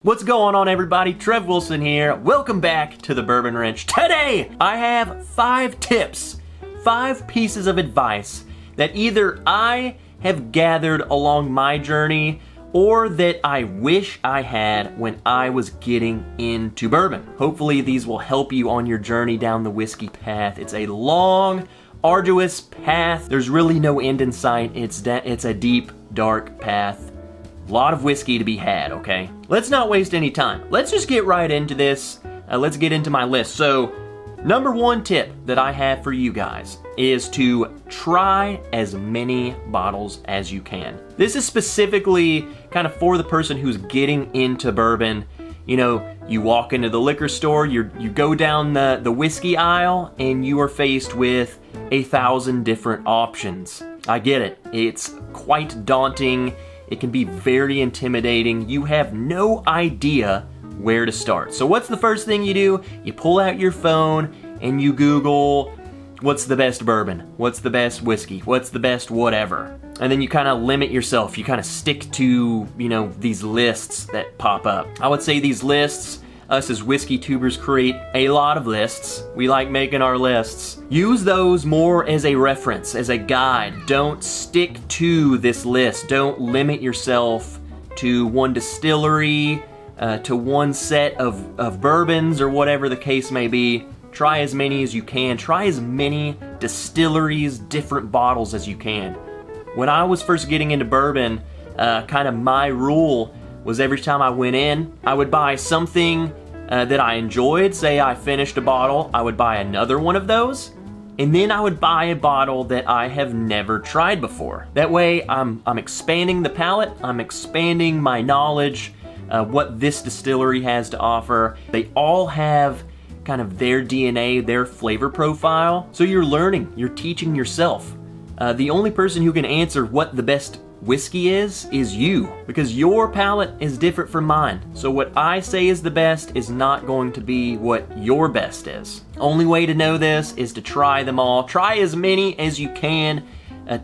What's going on, everybody? Trev Wilson here. Welcome back to the Bourbon Wrench. Today, I have 5 tips, 5 pieces of advice that either I have gathered along my journey or that I wish I had when I was getting into bourbon. Hopefully, these will help you on your journey down the whiskey path. It's a long, arduous path. There's really no end in sight. It's a deep, dark path. A lot of whiskey to be had, okay? Let's not waste any time. Let's just get right into this. Let's get into my list. So, number 1 tip that I have for you guys is to try as many bottles as you can. This is specifically kind of for the person who's getting into bourbon. You know, you walk into the liquor store, you go down the whiskey aisle, and you are faced with 1,000 different options. I get it. It's quite daunting. It can be very intimidating. You have no idea where to start. So what's the first thing you do? You pull out your phone and you Google, what's the best bourbon? What's the best whiskey? What's the best whatever? And then you kind of limit yourself. You kind of stick to, these lists that pop up. I would say these lists, us as whiskey tubers create a lot of lists. We like making our lists. Use those more as a reference, as a guide. Don't stick to this list. Don't limit yourself to one distillery, to one set of bourbons or whatever the case may be. Try as many as you can. Try as many distilleries, different bottles as you can. When I was first getting into bourbon, kind of my rule was every time I went in, I would buy something that I enjoyed. Say I finished a bottle, I would buy another one of those, and then I would buy a bottle that I have never tried before. That way, I'm expanding the palate, I'm expanding my knowledge, what this distillery has to offer. They all have kind of their DNA, their flavor profile, so you're learning, you're teaching yourself. The only person who can answer what the best whiskey is you, because your palate is different from mine. So what I say is the best is not going to be what your best is. Only way to know this is to try them all. Try as many as you can.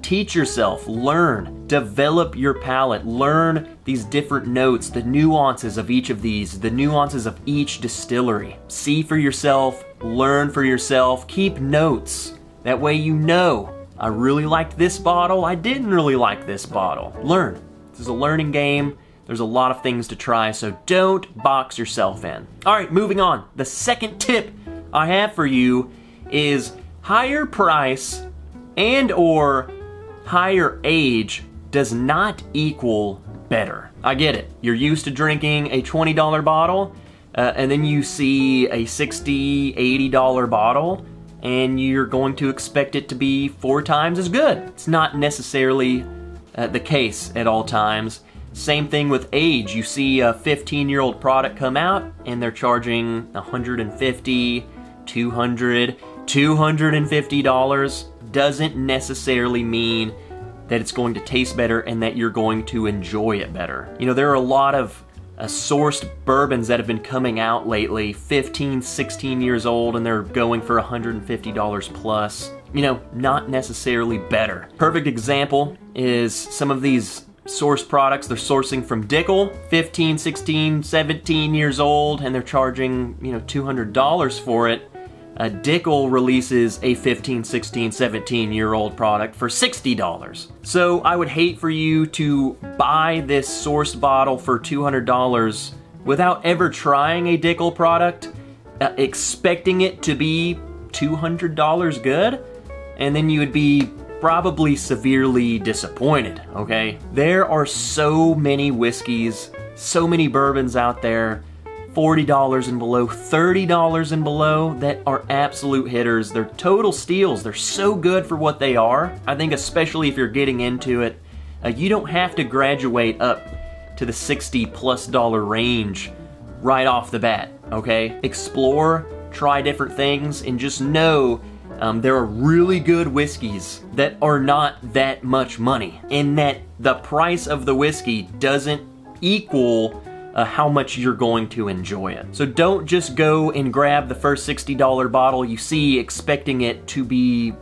Teach yourself, learn, develop your palate, learn these different notes, the nuances of each of these, the nuances of each distillery. See for yourself, learn for yourself, keep notes. That way you know, I really liked this bottle, I didn't really like this bottle. Learn. This is a learning game. There's a lot of things to try, so don't box yourself in. All right, moving on. The second tip I have for you is higher price and or higher age does not equal better. I get it. You're used to drinking a $20 bottle, and then you see a $60, $80 bottle, and you're going to expect it to be 4 times as good. It's not necessarily the case at all times. Same thing with age. You see a 15-year-old product come out, and they're charging $150, $200, $250. Doesn't necessarily mean that it's going to taste better and that you're going to enjoy it better. You know, there are a lot of sourced bourbons that have been coming out lately, 15, 16 years old, and they're going for $150 plus. You know, not necessarily better. Perfect example is some of these sourced products they're sourcing from Dickel, 15, 16, 17 years old, and they're charging, $200 for it. Dickel releases a 15, 16, 17-year-old product for $60. So I would hate for you to buy this sourced bottle for $200 without ever trying a Dickel product, expecting it to be $200 good, and then you would be probably severely disappointed, okay? There are so many whiskeys, so many bourbons out there, $40 and below, $30 and below, that are absolute hitters. They're total steals. They're so good for what they are. I think especially if you're getting into it, you don't have to graduate up to the $60+ range right off the bat, okay? Explore, try different things, and just know there are really good whiskeys that are not that much money, and that the price of the whiskey doesn't equal how much you're going to enjoy it. So don't just go and grab the first $60 bottle you see expecting it to be,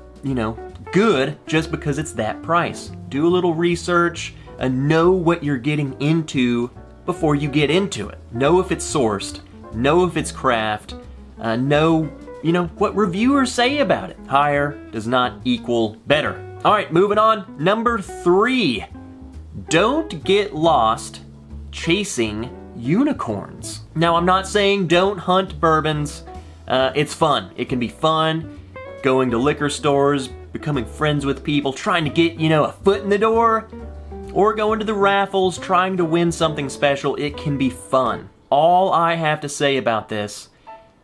good just because it's that price. Do a little research, know what you're getting into before you get into it. Know if it's sourced, know if it's craft, know, what reviewers say about it. Higher does not equal better. All right, moving on. Number 3, don't get lost chasing unicorns. Now, I'm not saying don't hunt bourbons. It's fun. It can be fun going to liquor stores, becoming friends with people, trying to get, a foot in the door, or going to the raffles, trying to win something special. It can be fun. All I have to say about this,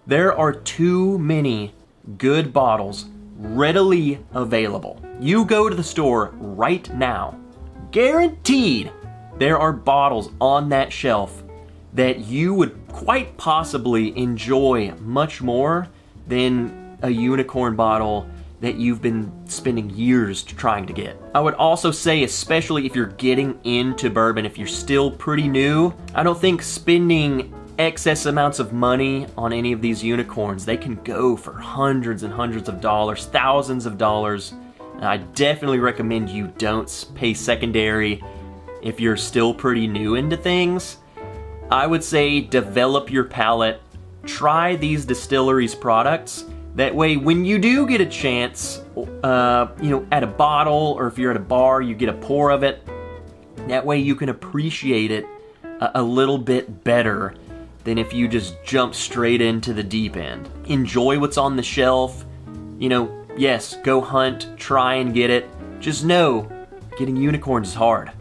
there are too many good bottles readily available. You go to the store right now, guaranteed there are bottles on that shelf that you would quite possibly enjoy much more than a unicorn bottle that you've been spending years trying to get. I would also say, especially if you're getting into bourbon, if you're still pretty new, I don't think spending excess amounts of money on any of these unicorns. They can go for hundreds and hundreds of dollars, thousands of dollars. I definitely recommend you don't pay secondary if you're still pretty new into things. I would say develop your palate, try these distilleries' products. That way, when you do get a chance, at a bottle, or if you're at a bar, you get a pour of it. That way you can appreciate it a little bit better than if you just jump straight into the deep end. Enjoy what's on the shelf. Yes, go hunt, try and get it. Just know, getting unicorns is hard.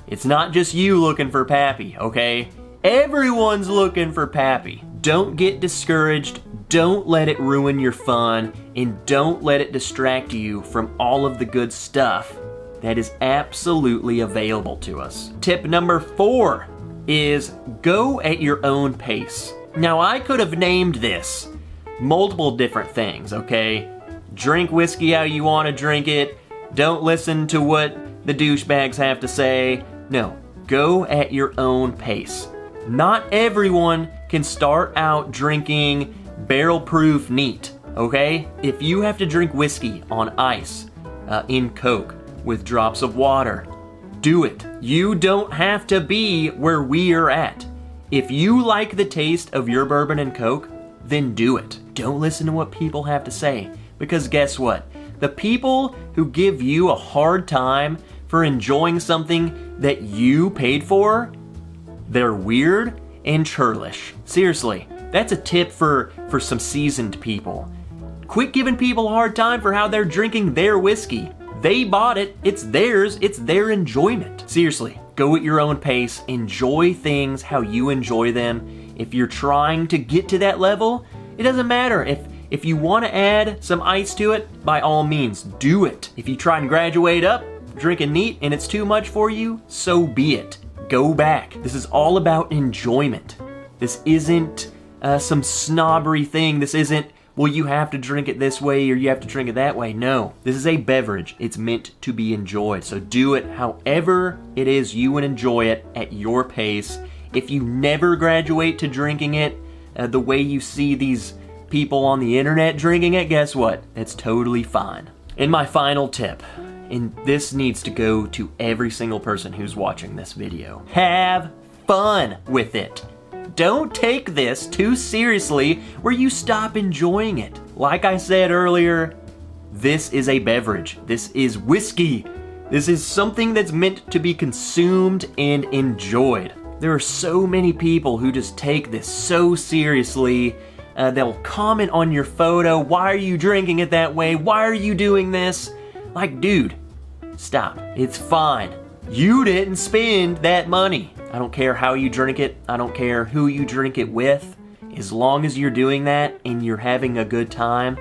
It's not just you looking for Pappy, okay? Everyone's looking for Pappy. Don't get discouraged. Don't let it ruin your fun, and don't let it distract you from all of the good stuff that is absolutely available to us. Tip number 4 is go at your own pace. Now, I could have named this multiple different things, okay? Drink whiskey how you want to drink it. Don't listen to what the douchebags have to say. No, go at your own pace. Not everyone can start out drinking barrel-proof neat, okay? If you have to drink whiskey on ice, in Coke, with drops of water, do it. You don't have to be where we are at. If you like the taste of your bourbon and Coke, then do it. Don't listen to what people have to say, because guess what? The people who give you a hard time for enjoying something that you paid for, they're weird and churlish. Seriously, that's a tip for some seasoned people. Quit giving people a hard time for how they're drinking their whiskey. They bought it, it's theirs, it's their enjoyment. Seriously, go at your own pace, enjoy things how you enjoy them. If you're trying to get to that level, it doesn't matter. If you want to add some ice to it, by all means, do it. If you try and graduate up, drinking neat, and it's too much for you, so be it. Go back. This is all about enjoyment. This isn't some snobbery thing. This isn't, well, you have to drink it this way or you have to drink it that way. No, this is a beverage. It's meant to be enjoyed. So do it however it is you would enjoy it at your pace. If you never graduate to drinking it the way you see these people on the internet drinking it, guess what? It's totally fine. And my final tip, and this needs to go to every single person who's watching this video. Have fun with it. Don't take this too seriously where you stop enjoying it. Like I said earlier, this is a beverage. This is whiskey. This is something that's meant to be consumed and enjoyed. There are so many people who just take this so seriously. They'll comment on your photo. Why are you drinking it that way? Why are you doing this? Like, dude, stop. It's fine. You didn't spend that money. I don't care how you drink it. I don't care who you drink it with. As long as you're doing that and you're having a good time,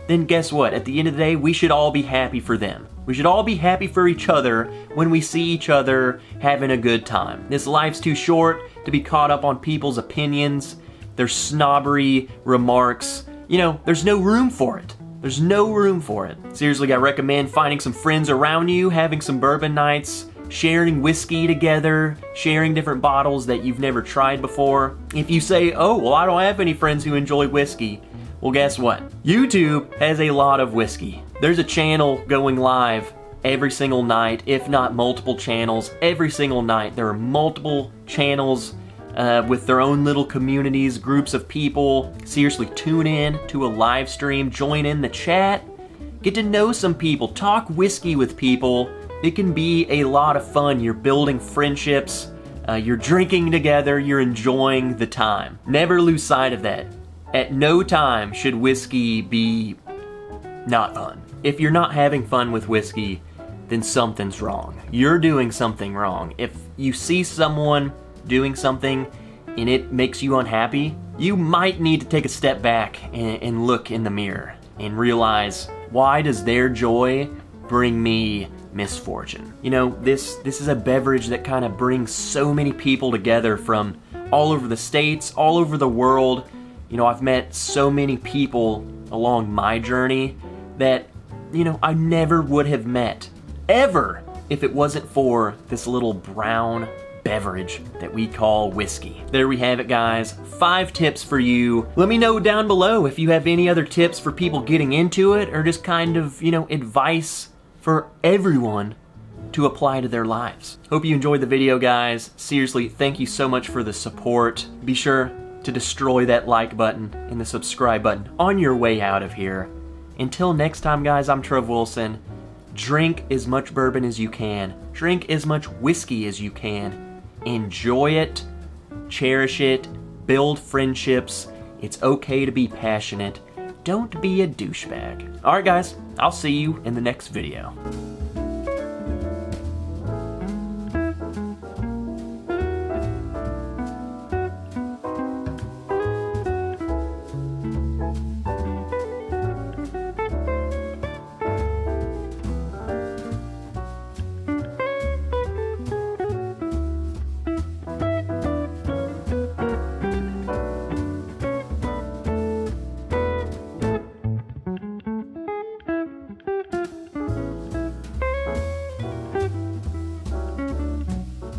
then guess what? At the end of the day, we should all be happy for them. We should all be happy for each other when we see each other having a good time. This life's too short to be caught up on people's opinions, their snobbery remarks. There's no room for it. There's no room for it. Seriously, I recommend finding some friends around you, having some bourbon nights, sharing whiskey together, sharing different bottles that you've never tried before. If you say, oh, well, I don't have any friends who enjoy whiskey, well, guess what? YouTube has a lot of whiskey. There's a channel going live every single night, if not multiple channels every single night. There are multiple channels with their own little communities, groups of people. Seriously, tune in to a live stream, join in the chat, get to know some people, talk whiskey with people. It can be a lot of fun. You're building friendships, you're drinking together, you're enjoying the time. Never lose sight of that. At no time should whiskey be not fun. If you're not having fun with whiskey, then something's wrong. You're doing something wrong. If you see someone doing something and it makes you unhappy, you might need to take a step back and look in the mirror and realize, why does their joy bring me misfortune? You know, this is a beverage that kind of brings so many people together from all over the states, all over the world. You know, I've met so many people along my journey that, you know, I never would have met, ever, if it wasn't for this little brown beverage that we call whiskey. There we have it, guys. 5 tips for you. Let me know down below if you have any other tips for people getting into it, or just kind of, you know, advice for everyone to apply to their lives. Hope you enjoyed the video, guys. Seriously, thank you so much for the support. Be sure to destroy that like button and the subscribe button on your way out of here. Until next time, guys, I'm Trev Wilson. Drink as much bourbon as you can. Drink as much whiskey as you can. Enjoy it, cherish it, build friendships. It's okay to be passionate. Don't be a douchebag. All right, guys, I'll see you in the next video.